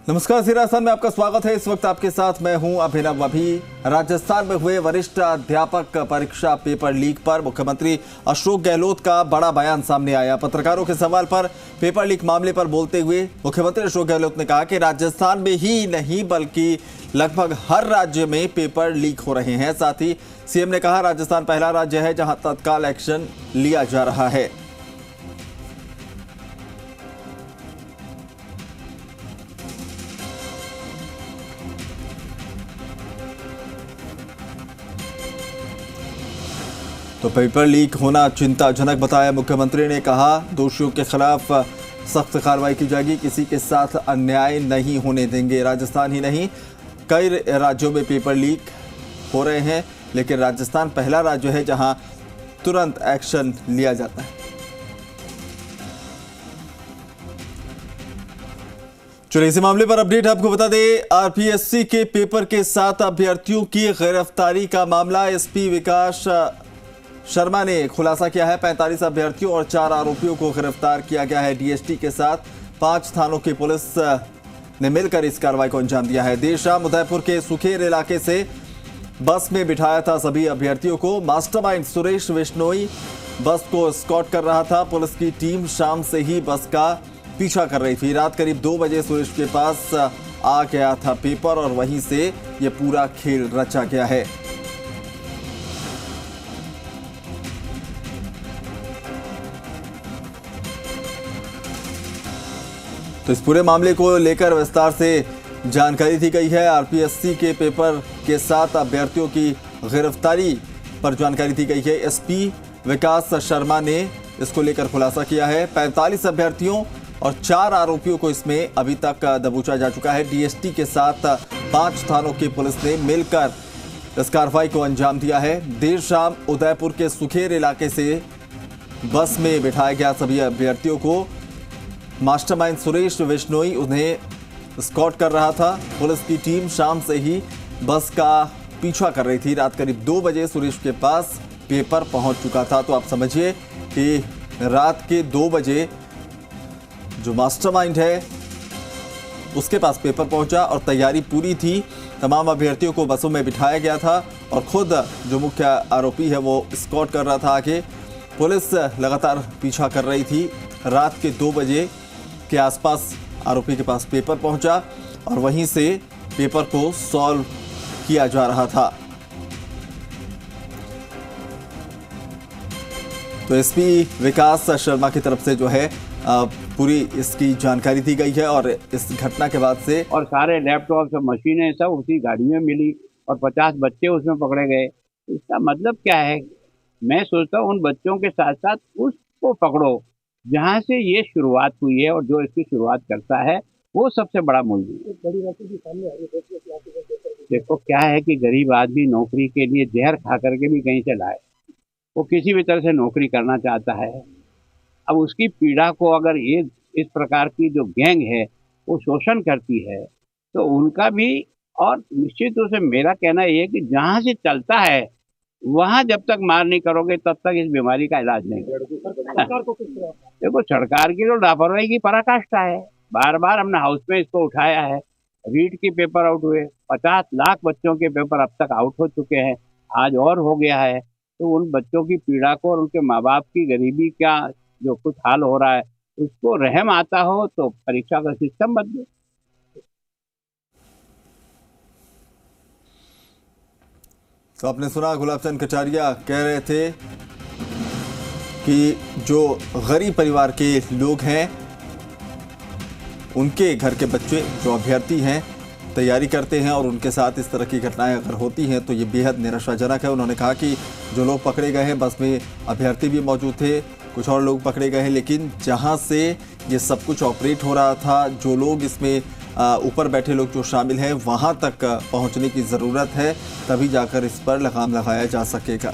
नमस्कार, सिरासन में आपका स्वागत है। इस वक्त आपके साथ मैं हूं अभिनव। अभी राजस्थान में हुए वरिष्ठ अध्यापक परीक्षा पेपर लीक पर मुख्यमंत्री अशोक गहलोत का बड़ा बयान सामने आया। पत्रकारों के सवाल पर पेपर लीक मामले पर बोलते हुए मुख्यमंत्री अशोक गहलोत ने कहा कि राजस्थान में ही नहीं बल्कि लगभग हर राज्य में पेपर लीक हो रहे हैं। साथ ही सीएम ने कहा, राजस्थान पहला राज्य है जहां तत्काल एक्शन लिया जा रहा है। तो पेपर लीक होना चिंताजनक बताया मुख्यमंत्री ने। कहा, दोषियों के खिलाफ सख्त कार्रवाई की जाएगी, किसी के साथ अन्याय नहीं होने देंगे। राजस्थान ही नहीं, कई राज्यों में पेपर लीक हो रहे हैं, लेकिन राजस्थान पहला राज्य है जहां तुरंत एक्शन लिया जाता है। चलिए, इस मामले पर अपडेट आपको बता दें। आरपीएससी के पेपर के 7 अभ्यर्थियों की गिरफ्तारी का मामला एसपी विकास शर्मा ने खुलासा किया है। 45 अभ्यर्थियों और 4 आरोपियों को गिरफ्तार किया गया है। डीएसटी के साथ 5 थानों की पुलिस ने मिलकर इस कार्रवाई को अंजाम दिया है। देर शाम उदयपुर के सुखेर इलाके से बस में बिठाया था सभी अभ्यर्थियों को। मास्टरमाइंड सुरेश बिश्नोई बस को एस्कॉर्ट कर रहा था। पुलिस की टीम शाम से ही बस का पीछा कर रही थी। रात करीब 2 बजे सुरेश के पास आ गया था पेपर और वहीं से ये पूरा खेल रचा गया है। तो इस पूरे मामले को लेकर विस्तार से जानकारी दी गई है। आरपीएससी के पेपर के 7 अभ्यर्थियों की गिरफ्तारी पर जानकारी दी गई है। एसपी विकास शर्मा ने इसको लेकर खुलासा किया है। 45 अभ्यर्थियों और 4 आरोपियों को इसमें अभी तक दबोचा जा चुका है। डीएसटी के साथ 5 थानों की पुलिस ने मिलकर इस कार्रवाई को अंजाम दिया है। देर शाम उदयपुर के सुखेर इलाके से बस में बिठाया गया सभी अभ्यर्थियों को। मास्टरमाइंड सुरेश बिश्नोई उन्हें एस्कॉर्ट कर रहा था। पुलिस की टीम शाम से ही बस का पीछा कर रही थी। रात करीब 2 बजे सुरेश के पास पेपर पहुंच चुका था। तो आप समझिए कि रात के 2 बजे जो मास्टरमाइंड है उसके पास पेपर पहुंचा और तैयारी पूरी थी। तमाम अभ्यर्थियों को बसों में बिठाया गया था और खुद जो मुख्य आरोपी है वो एस्कॉर्ट कर रहा था आगे। पुलिस लगातार पीछा कर रही थी। रात के 2 बजे के आसपास आरोपी के पास पेपर पहुंचा और वहीं से पेपर को सॉल्व किया जा रहा था। तो एसपी विकास शर्मा की तरफ से जो है पूरी इसकी जानकारी दी गई है और इस घटना के बाद से और सारे लैपटॉप सब मशीनें सब उसी गाड़ी में मिली और 50 बच्चे उसमें पकड़े गए। इसका मतलब क्या है? मैं सोचता हूँ उन बच्चों के साथ साथ उसको पकड़ो जहाँ से ये शुरुआत हुई है और जो इसकी शुरुआत करता है वो सबसे बड़ा मूल्य है। देखो क्या है कि गरीब आदमी नौकरी के लिए जहर खा करके भी कहीं से लाए, वो किसी भी तरह से नौकरी करना चाहता है। अब उसकी पीड़ा को अगर ये इस प्रकार की जो गैंग है वो शोषण करती है तो उनका भी, और निश्चित रूप से मेरा कहना ये है कि जहाँ से चलता है वहाँ जब तक मार नहीं करोगे तब तक इस बीमारी का इलाज नहीं। देखो सरकार की तो लापरवाही की पराकाष्ठा है। बार बार हमने हाउस में इसको उठाया है। रीट के पेपर आउट हुए, 50 लाख बच्चों के पेपर अब तक आउट हो चुके हैं, आज और हो गया है। तो उन बच्चों की पीड़ा को और उनके माँ बाप की गरीबी का जो कुछ हाल हो रहा है उसको रहम आता हो तो परीक्षा का सिस्टम बदले। तो आपने सुना, गुलाब चंद कटारिया कह रहे थे कि जो गरीब परिवार के लोग हैं उनके घर के बच्चे जो अभ्यर्थी हैं तैयारी करते हैं और उनके साथ इस तरह की घटनाएं अगर होती हैं तो ये बेहद निराशाजनक है। उन्होंने कहा कि जो लोग पकड़े गए हैं, बस में अभ्यर्थी भी मौजूद थे, कुछ और लोग पकड़े गए हैं, लेकिन जहां से ये सब कुछ ऑपरेट हो रहा था, जो लोग इसमें ऊपर बैठे लोग जो शामिल हैं, वहां तक पहुंचने की ज़रूरत है, तभी जाकर इस पर लगाम लगाया जा सकेगा।